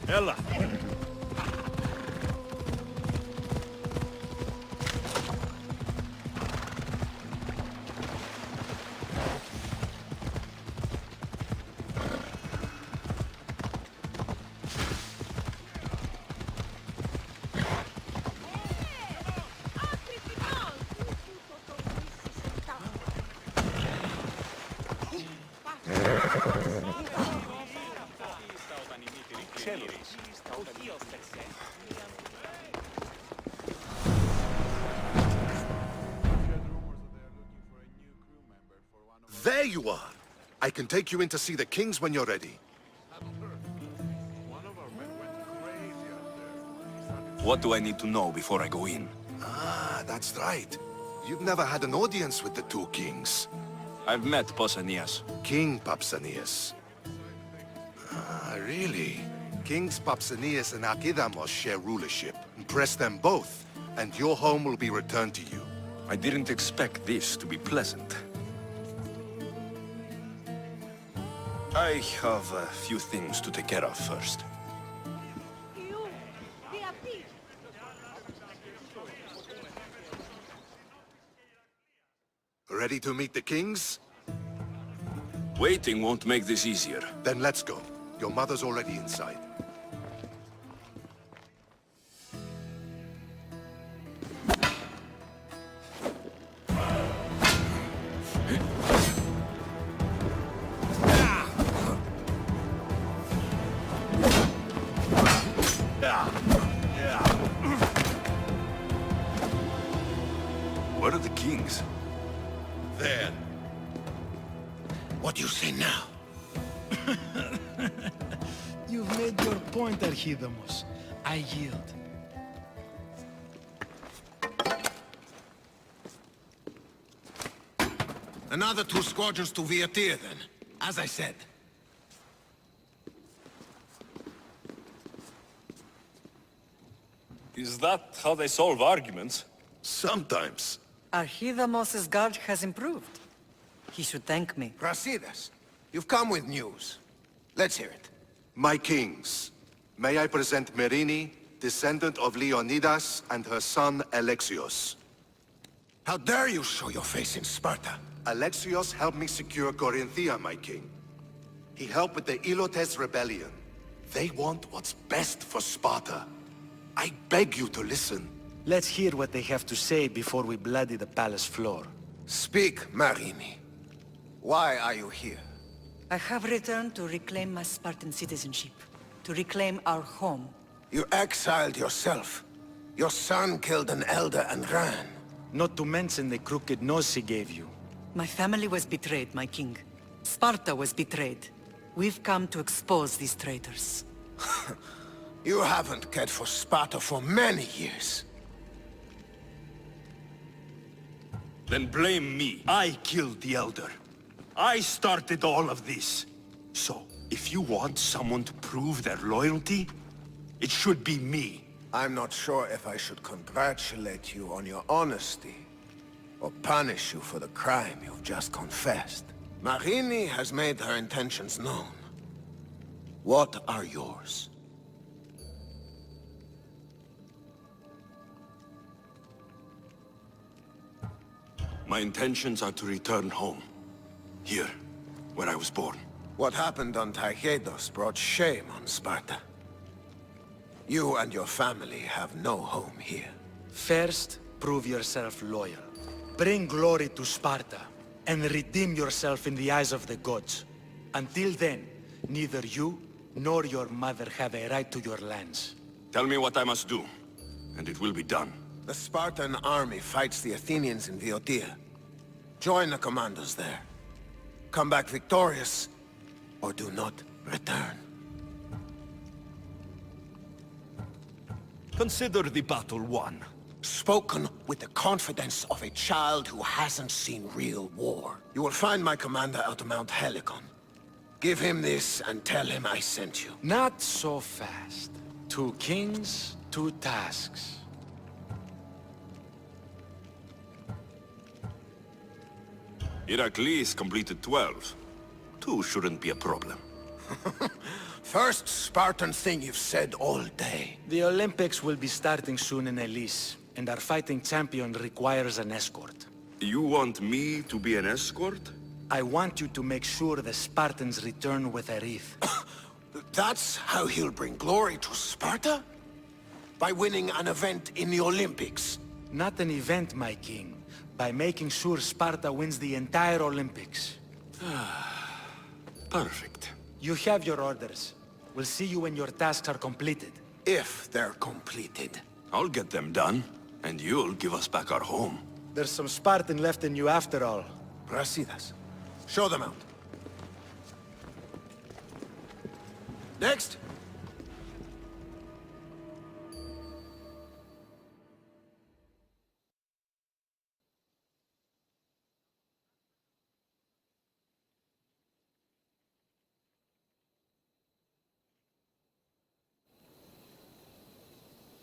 Ella. There you are! I can take you in to see the kings when you're ready. What do I need to know before I go in? Ah, that's right. You've never had an audience with the two kings. I've met Pausanias. King Pausanias. Ah, really? Kings Pausanias and Archidamos share rulership. Impress them both, and your home will be returned to you. I didn't expect this to be pleasant. I have a few things to take care of first. Ready to meet the kings? Waiting won't make this easier. Then let's go. Your mother's already inside. Where are the kings? There. What do you say now? You've made your point, Archidamos. I yield. Another 2 squadrons to Viatir, then. As I said. Is that how they solve arguments? Sometimes. Archidamos's guard has improved. He should thank me. Brasidas, you've come with news. Let's hear it. My kings, may I present Merini, descendant of Leonidas, and her son Alexios. How dare you show your face in Sparta? Alexios helped me secure Corinthia, my king. He helped with the Ilotes rebellion. They want what's best for Sparta. I beg you to listen. Let's hear what they have to say before we bloody the palace floor. Speak, Marini. Why are you here? I have returned to reclaim my Spartan citizenship, to reclaim our home. You exiled yourself. Your son killed an elder and ran. Not to mention the crooked nose he gave you. My family was betrayed, my king. Sparta was betrayed. We've come to expose these traitors. You haven't cared for Sparta for many years. Then blame me. I killed the Elder. I started all of this. So, if you want someone to prove their loyalty, it should be me. I'm not sure if I should congratulate you on your honesty, or punish you for the crime you've just confessed. Marini has made her intentions known. What are yours? My intentions are to return home. Here, where I was born. What happened on Taygedos brought shame on Sparta. You and your family have no home here. First, prove yourself loyal. Bring glory to Sparta, and redeem yourself in the eyes of the gods. Until then, neither you nor your mother have a right to your lands. Tell me what I must do, and it will be done. The Spartan army fights the Athenians in Viotia. Join the commandos there. Come back victorious, or do not return. Consider the battle won. Spoken with the confidence of a child who hasn't seen real war. You will find my commander at Mount Helicon. Give him this and tell him I sent you. Not so fast. 2 kings, 2 tasks. Heracles completed 12. 2 shouldn't be a problem. First Spartan thing you've said all day. The Olympics will be starting soon in Elise, and our fighting champion requires an escort. You want me to be an escort? I want you to make sure the Spartans return with a wreath. That's how he'll bring glory to Sparta? By winning an event in the Olympics? Not an event, my king. By making sure Sparta wins the entire Olympics. Perfect. You have your orders. We'll see you when your tasks are completed. If they're completed. I'll get them done, and you'll give us back our home. There's some Spartan left in you after all. Brasidas. Show them out. Next.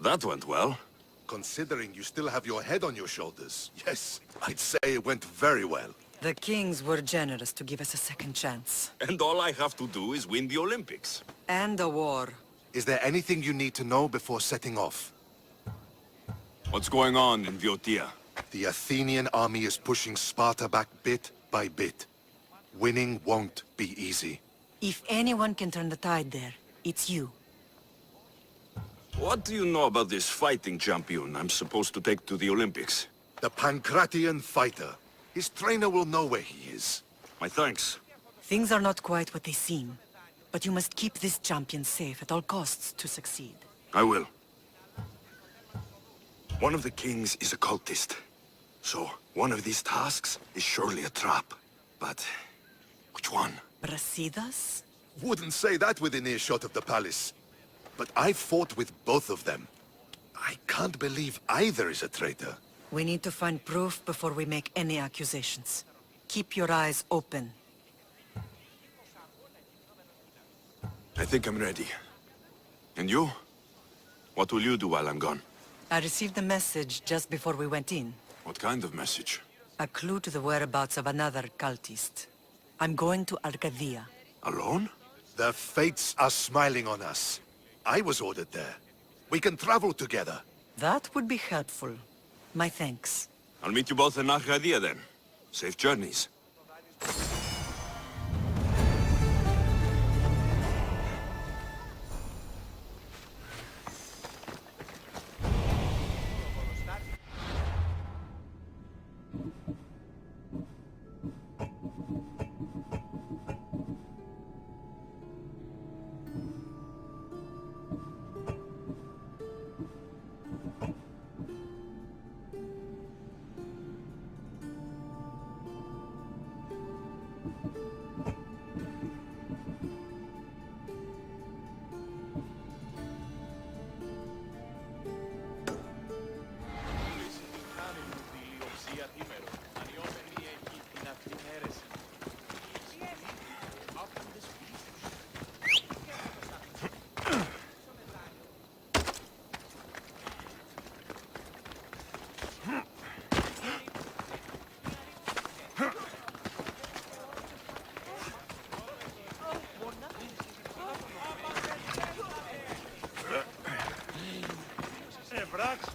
That went well. Considering you still have your head on your shoulders, yes, I'd say it went very well. The kings were generous to give us a second chance. And all I have to do is win the Olympics. And a war. Is there anything you need to know before setting off? What's going on in Viotia? The Athenian army is pushing Sparta back bit by bit. Winning won't be easy. If anyone can turn the tide there, it's you. What do you know about this fighting champion I'm supposed to take to the Olympics? The Pancratian fighter. His trainer will know where he is. My thanks. Things are not quite what they seem. But you must keep this champion safe at all costs to succeed. I will. One of the kings is a cultist. So, one of these tasks is surely a trap. But, which one? Brasidas? Wouldn't say that within earshot of the palace. But I fought with both of them. I can't believe either is a traitor. We need to find proof before we make any accusations. Keep your eyes open. I think I'm ready. And you? What will you do while I'm gone? I received a message just before we went in. What kind of message? A clue to the whereabouts of another cultist. I'm going to Arcadia. Alone? The fates are smiling on us. I was ordered there. We can travel together. That would be helpful. My thanks. I'll meet you both in Arcadia then. Safe journeys.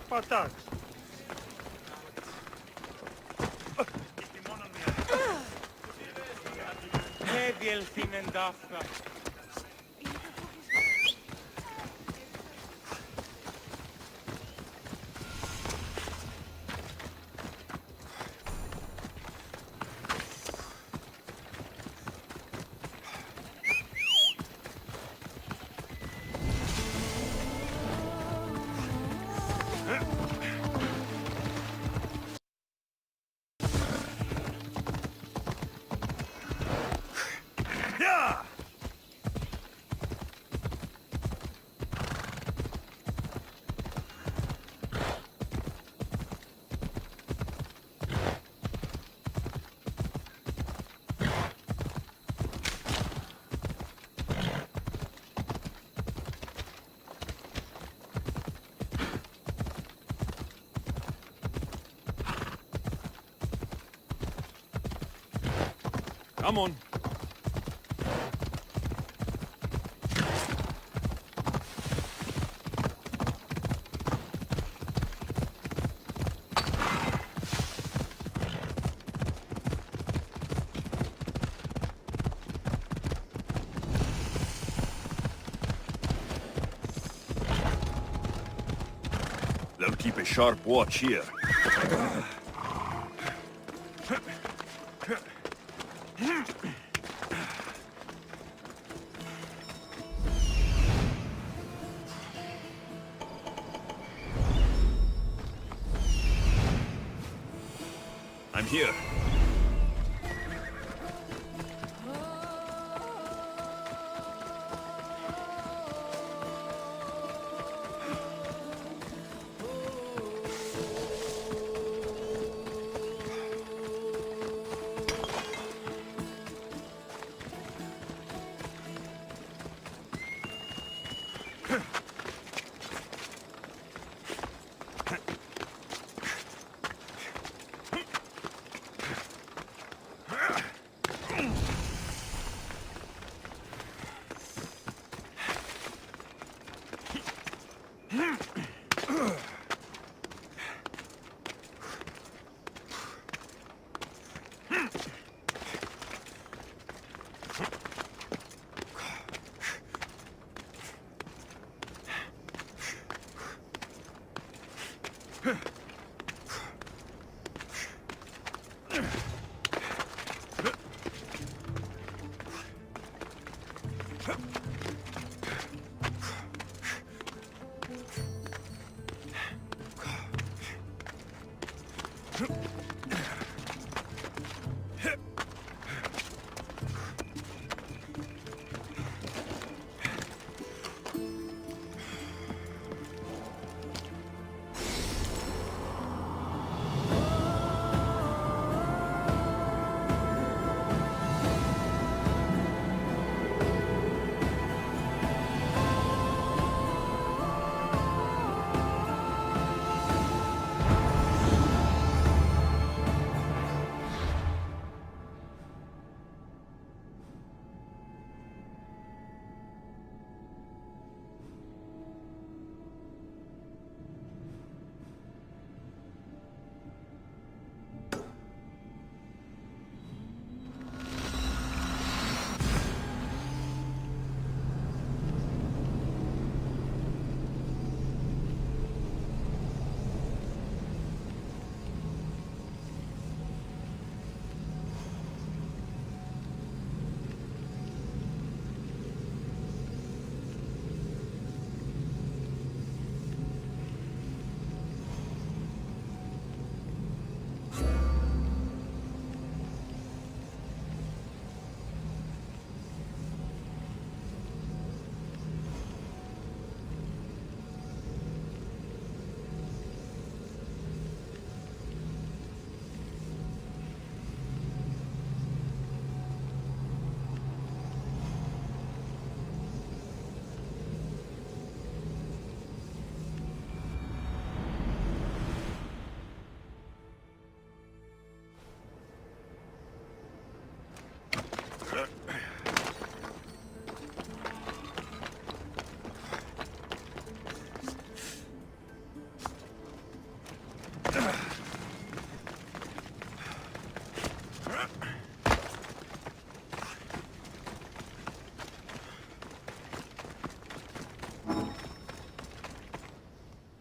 Πατάξ. Έδιελθην εντάφνα. Come on. We'll keep a sharp watch here. I'm here.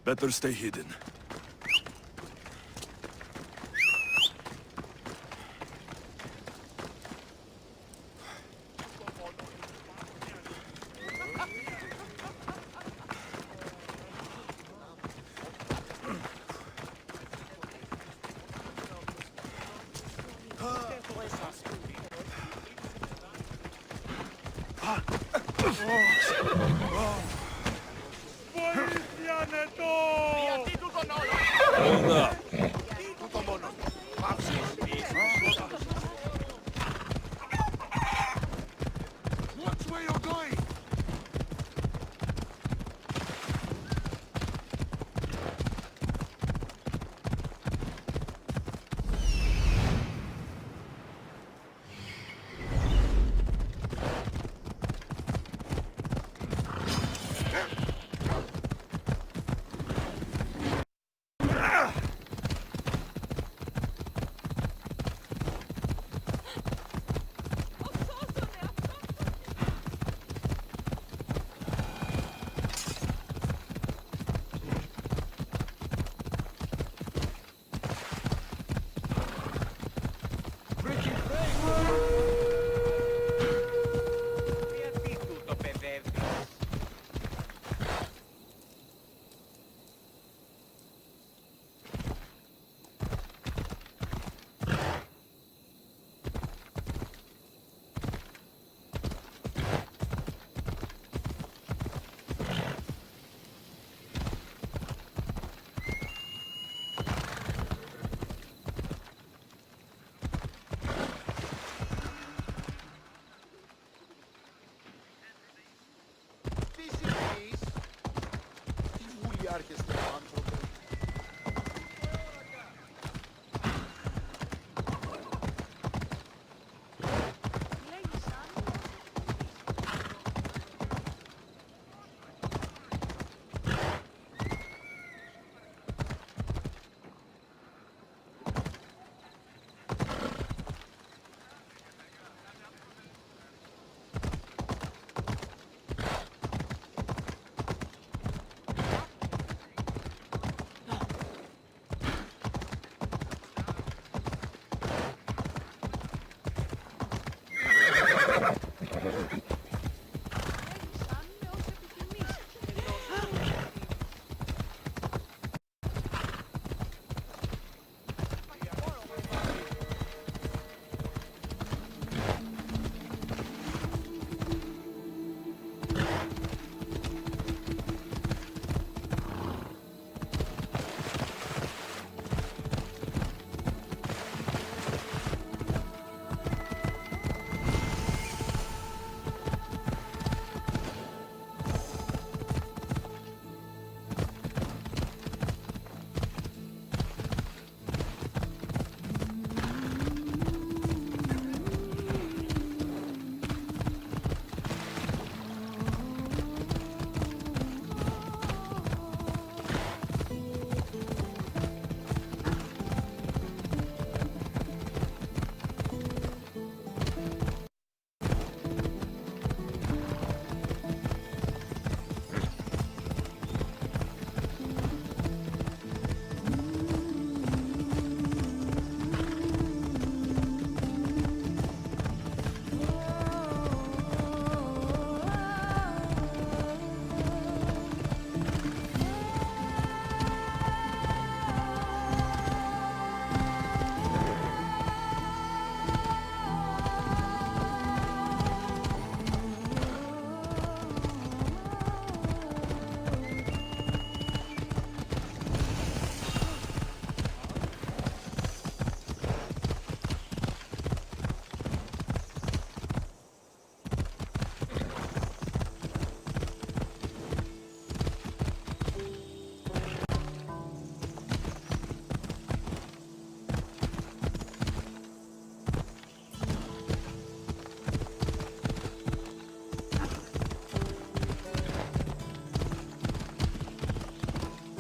Better stay hidden. Hold up. Watch where you're going!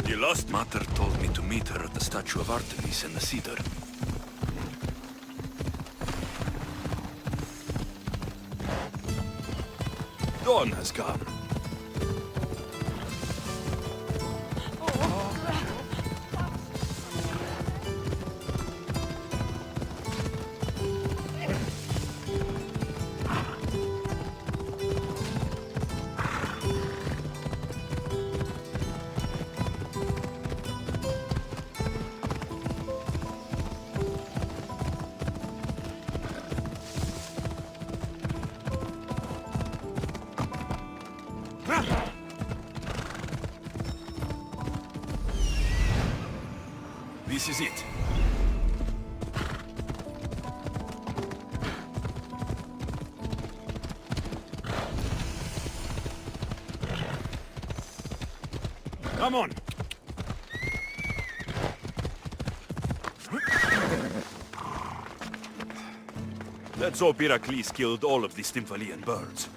You lost? Mater told me to meet her at the statue of Artemis in the cedar. Dawn has come. This is it. Come on! Let's hope Heracles killed all of the Stymphalian birds.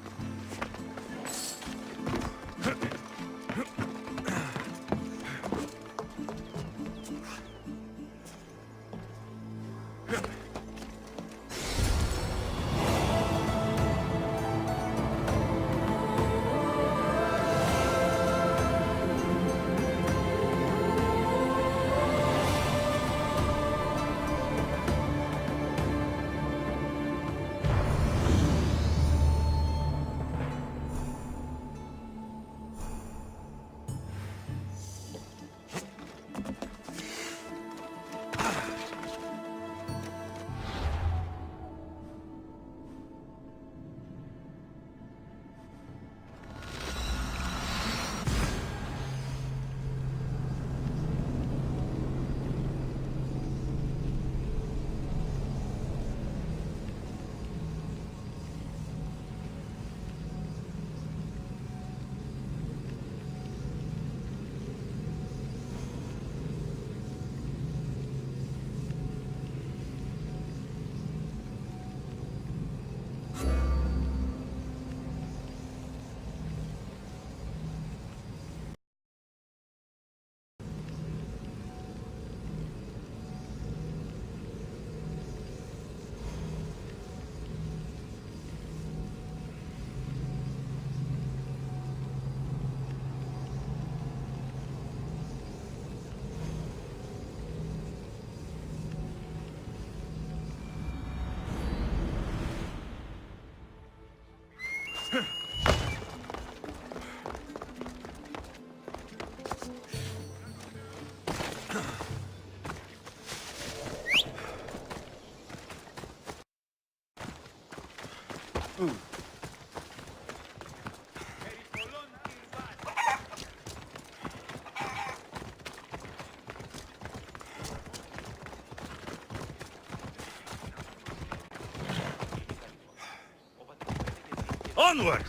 Onward!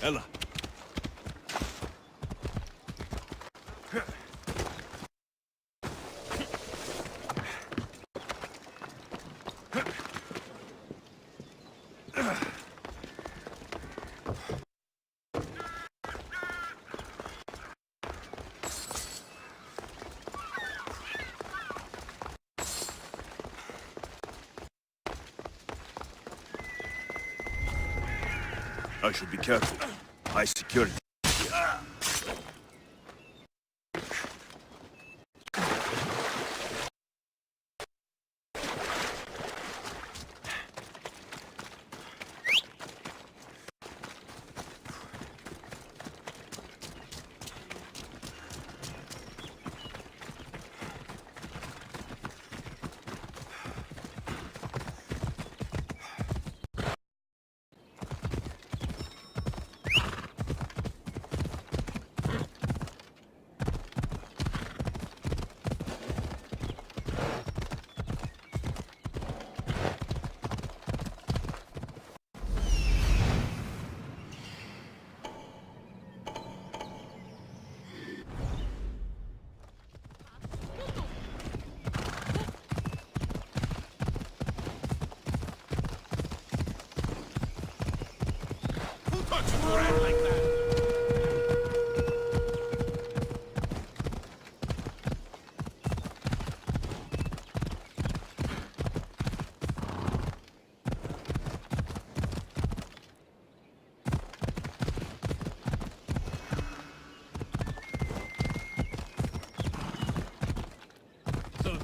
Ella. I should be careful. High security.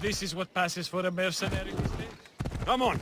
This is what passes for a mercenary these days. Come on!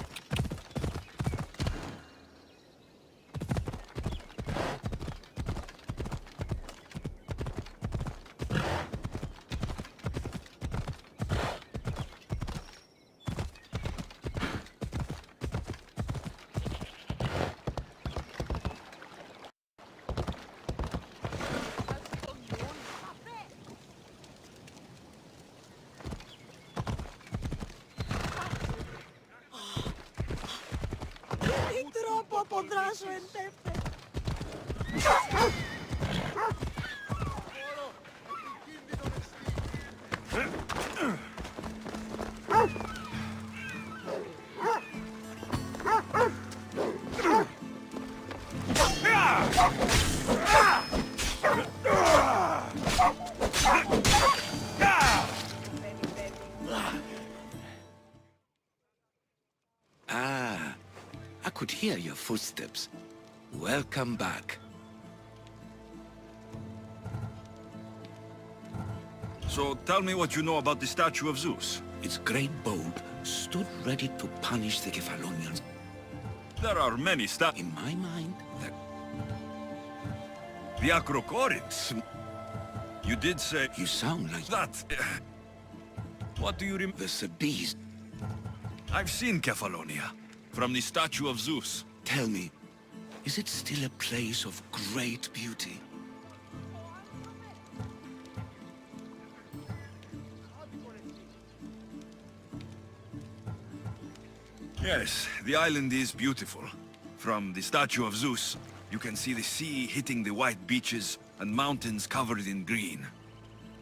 I could hear your footsteps. Welcome back. So tell me what you know about the statue of Zeus. Its great boat stood ready to punish the Kephalonians. There are many statues. In my mind, The Acrocorinth. You did say you sound like that. What do you remember? the Sabines. I've seen Kephallonia from the statue of Zeus. Tell me, is it still a place of great beauty? Yes, the island is beautiful. From the statue of Zeus, you can see the sea hitting the white beaches and mountains covered in green.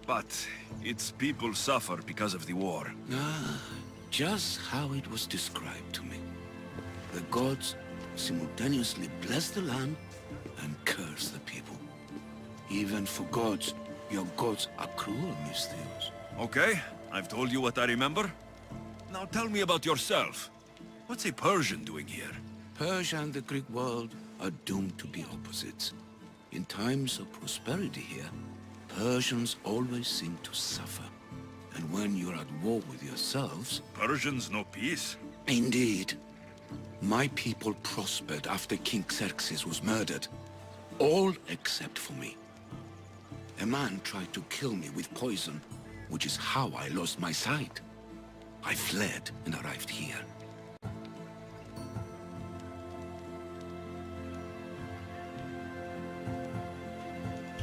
But its people suffer because of the war. Ah, just how it was described to me. The gods simultaneously bless the land and curse the people. Even for gods, your gods are cruel, Mystios. Okay, I've told you what I remember. Now tell me about yourself. What's a Persian doing here? Persia and the Greek world are doomed to be opposites. In times of prosperity here, Persians always seem to suffer. And when you're at war with yourselves... Persians know peace? Indeed. My people prospered after King Xerxes was murdered. All except for me. A man tried to kill me with poison, which is how I lost my sight. I fled and arrived here.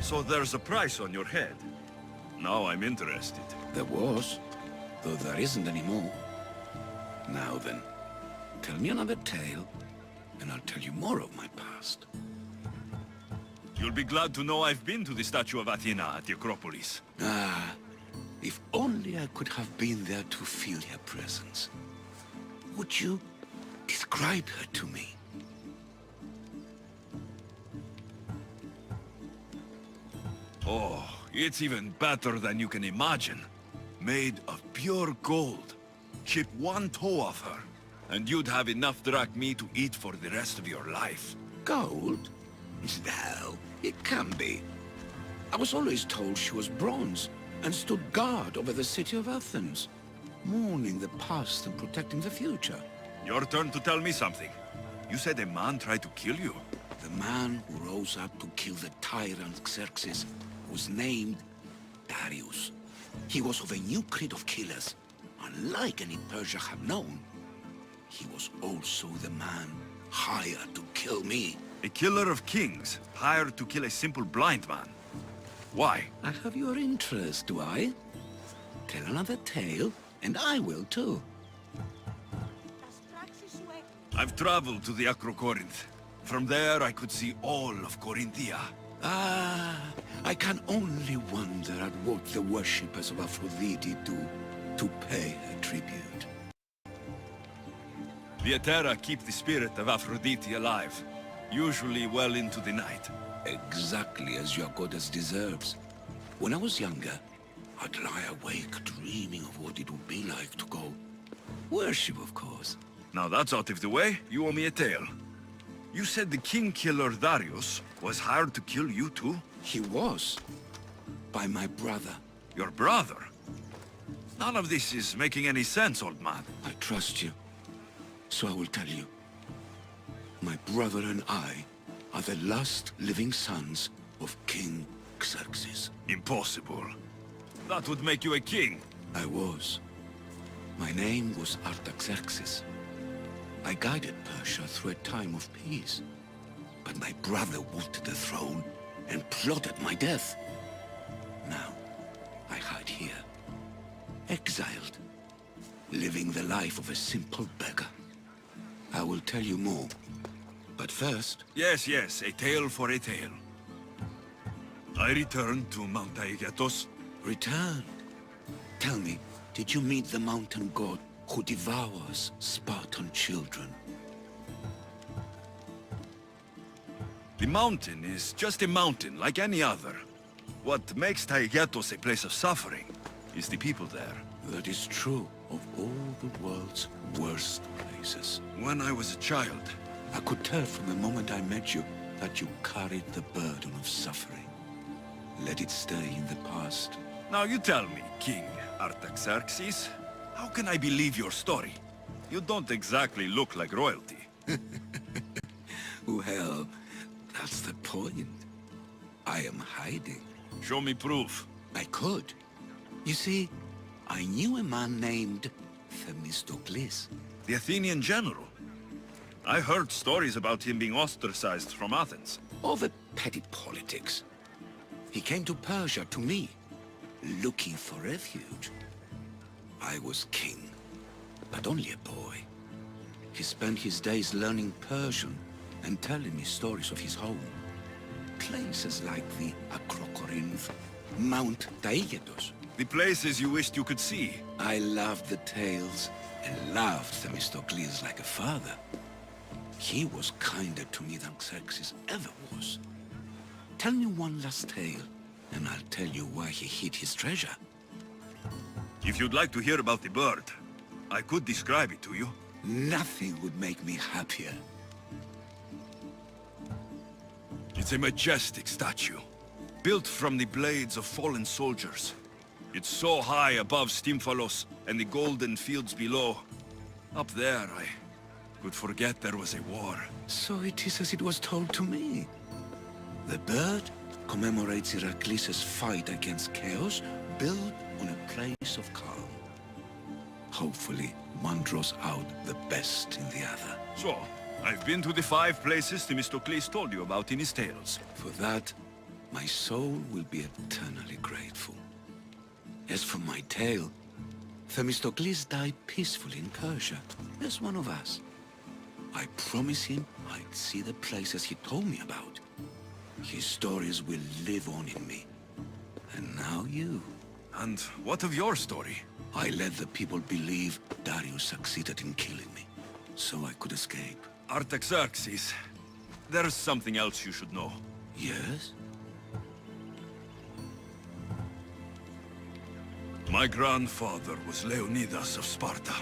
So there's a price on your head. Now I'm interested. There was, though there isn't anymore. Now then, tell me another tale, and I'll tell you more of my past. You'll be glad to know I've been to the statue of Athena at the Acropolis. Ah, if only I could have been there to feel her presence. Would you describe her to me? Oh, it's even better than you can imagine. Made of pure gold. Chip one toe off her, and you'd have enough drachmae to eat for the rest of your life. Gold? No, it can be. I was always told she was bronze and stood guard over the city of Athens, mourning the past and protecting the future. Your turn to tell me something. You said a man tried to kill you. The man who rose up to kill the tyrant Xerxes was named Darius. He was of a new creed of killers, unlike any Persia had known. He was also the man hired to kill me. A killer of kings, hired to kill a simple blind man. Why? I have your interest, do I? Tell another tale, and I will too. I've traveled to the Acrocorinth. From there I could see all of Corinthia. Ah, I can only wonder at what the worshippers of Aphrodite do to pay her tribute. The Etera keep the spirit of Aphrodite alive, usually well into the night. Exactly as your goddess deserves. When I was younger, I'd lie awake dreaming of what it would be like to go. Worship, of course. Now that's out of the way, you owe me a tale. You said the king killer Darius was hired to kill you too? He was. By my brother. Your brother? None of this is making any sense, old man. I trust you, so I will tell you. My brother and I are the last living sons of King Xerxes. Impossible. That would make you a king. I was. My name was Artaxerxes. I guided Persia through a time of peace. But my brother wanted the throne and plotted my death. Now, I hide here, exiled, living the life of a simple beggar. I will tell you more, but first... Yes, yes, a tale for a tale. I returned to Mount Aegatos. Return. Tell me, did you meet the mountain god who devours Spartan children? The mountain is just a mountain, like any other. What makes Aegatos a place of suffering is the people there. That is true of all the world's worst places. When I was a child, I could tell from the moment I met you that you carried the burden of suffering. Let it stay in the past. Now you tell me, King Artaxerxes, how can I believe your story? You don't exactly look like royalty. Well, that's the point. I am hiding. Show me proof. I could. You see, I knew a man named Themistocles. The Athenian general. I heard stories about him being ostracized from Athens. Over petty politics. He came to Persia to me, looking for refuge. I was king, but only a boy. He spent his days learning Persian and telling me stories of his home. Places like the Acrocorinth, Mount Aegatos. The places you wished you could see. I loved the tales and loved Themistocles like a father. He was kinder to me than Xerxes ever was. Tell me one last tale, and I'll tell you why he hid his treasure. If you'd like to hear about the bird, I could describe it to you. Nothing would make me happier. It's a majestic statue, built from the blades of fallen soldiers. It's so high above Stymphalos and the golden fields below. Up there, I could forget there was a war. So it is as it was told to me. The bird commemorates Heracles' fight against chaos, built on a place of calm. Hopefully, one draws out the best in the other. So, I've been to the 5 places Themistocles told you about in his tales. For that, my soul will be eternally grateful. As for my tale, Themistocles died peacefully in Persia, as one of us. I promise him I'd see the places he told me about. His stories will live on in me. And now you. And what of your story? I let the people believe Darius succeeded in killing me, so I could escape. Artaxerxes, there's something else you should know. Yes? My grandfather was Leonidas of Sparta.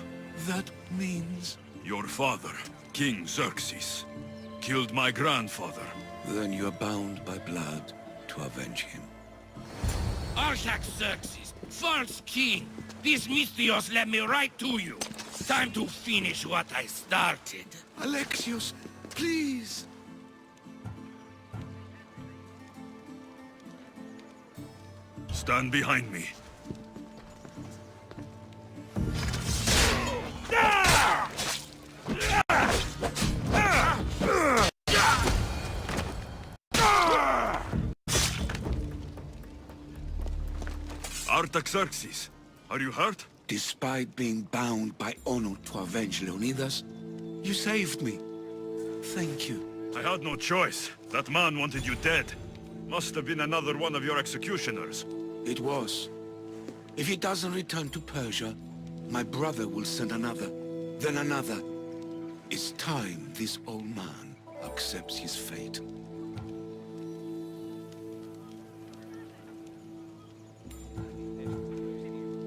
That means... Your father, King Xerxes, killed my grandfather. Then you're bound by blood to avenge him. Artaxerxes, false king! These Misthios led me right to you. Time to finish what I started. Alexios, please! Stand behind me. Artaxerxes, are you hurt? Despite being bound by honor to avenge Leonidas, you saved me. Thank you. I had no choice. That man wanted you dead. Must have been another one of your executioners. It was. If he doesn't return to Persia, my brother will send another, then another. It's time this old man accepts his fate.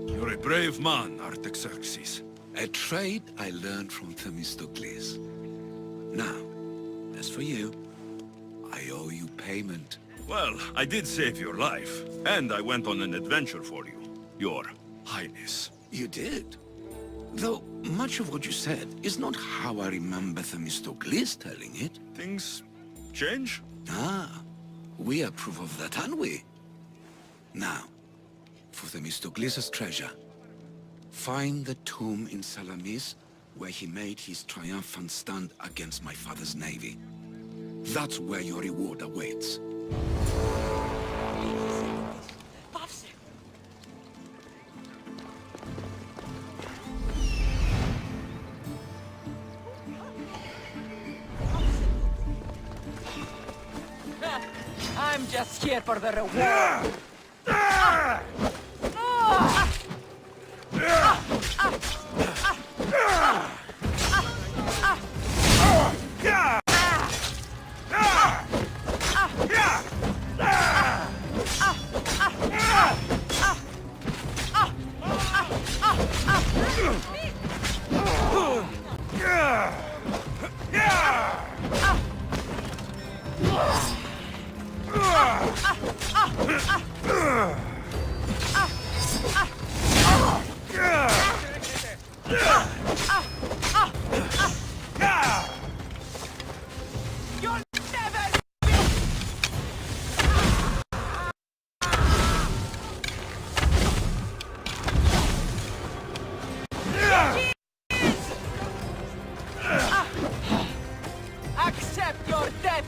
You're a brave man, Artaxerxes. A trait I learned from Themistocles. Now, as for you, I owe you payment. Well, I did save your life, and I went on an adventure for you, Your Highness. You did. Though much of what you said is not how I remember Themistocles telling it. Things change? Ah, we approve of that, aren't we? Now, for Themistocles' treasure, find the tomb in Salamis where he made his triumphant stand against my father's navy. That's where your reward awaits. I'm just here for the reward. Accept your death!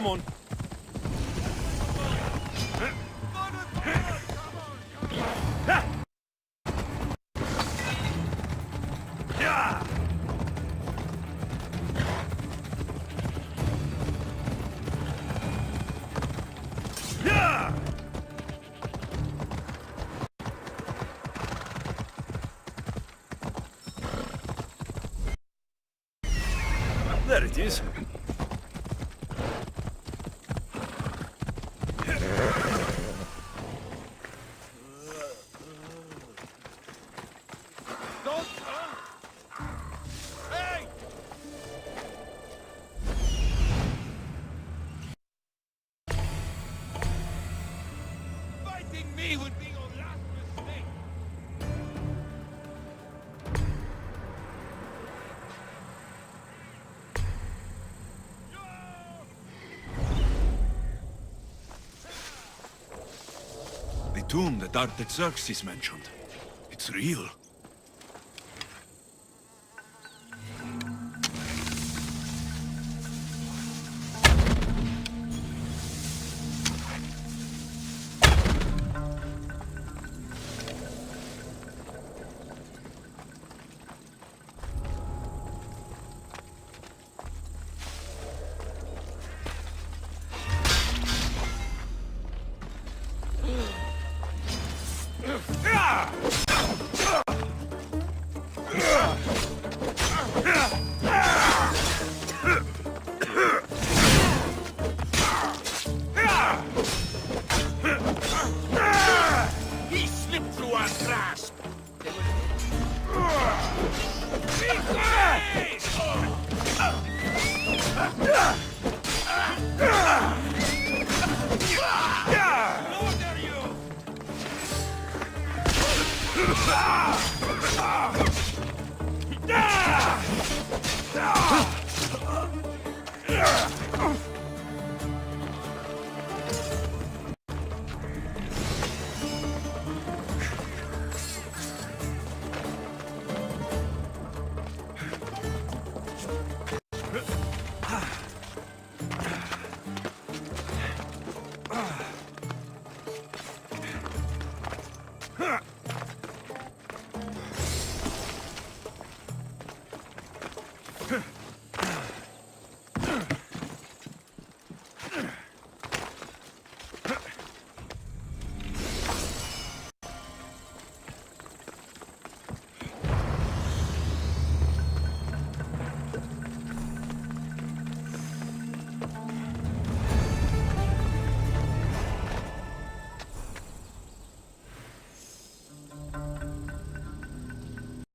Come on. There it is. Don't turn! Hey! Fighting me would be your last mistake! The tomb that Artaxerxes mentioned. It's real. He slipped through our grasp! Order you!